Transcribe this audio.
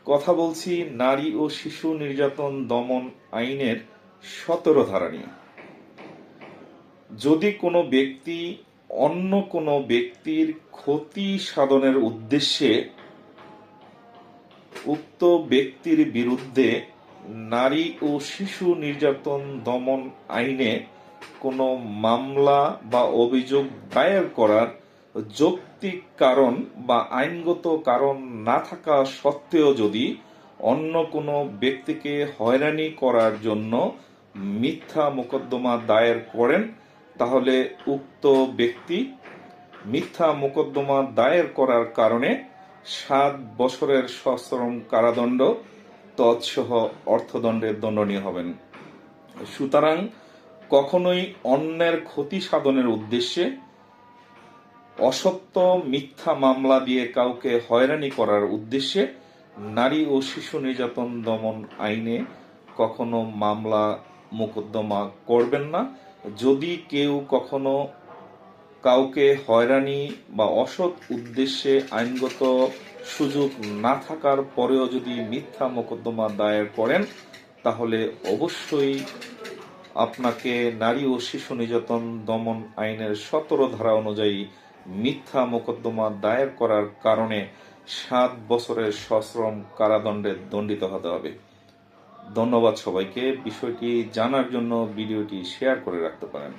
কথা বলছি নারী ও শিশু নির্যাতন দমন আইনের 17 ধারা নিয়ে। যদি কোনো ব্যক্তি অন্য কোনো ব্যক্তির ক্ষতি সাধনের উদ্দেশ্যে উক্ত ব্যক্তির বিরুদ্ধে নারী ও শিশু নির্যাতন দমন আইনে কোনো মামলা বা অভিযোগ দায়ের করার যৌক্তিক কারণ বা আইনগত কারণ না থাকা সত্ত্বেও যদি অন্য কোনো ব্যক্তিকে হয়রানি করার জন্য মিথ্যা মোকদ্দমা দায়ের করেন, তাহলে উক্ত ব্যক্তি মিথ্যা মোকদ্দমা দায়ের করার কারণে 7 বছরের সশ্রম কারাদণ্ড তৎসহ অর্থদণ্ডে দণ্ডনীয় হবেন। সুতরাং কখনোই অন্যের ক্ষতি সাধনের উদ্দেশ্যে অসত্য মিথ্যা মামলা দিয়ে কাউকে হয়রানি করার উদ্দেশ্যে নারী ও শিশু নির্যাতন দমন আইনে কখনো মামলা মোকদ্দমা করবেন না। যদি কেউ কখনো কাউকে হয়রানি বা অসৎ উদ্দেশ্যে আইনগত সুযোগ না থাকার পরেও যদি মিথ্যা মোকদ্দমা দায়ের করেন, তাহলে অবশ্যই আপনাকে নারী ও শিশু নির্যাতন দমন আইনের 17 ধারা অনুযায়ী মিথ্যা মোকদ্দমা দায়ের করার কারণে 7 বছরের সশ্রম কারাদণ্ডে দণ্ডিত হতে হবে। ধন্যবাদ সবাইকে। বিষয়টি জানার জন্য ভিডিওটি শেয়ার করে রাখতে পারেন।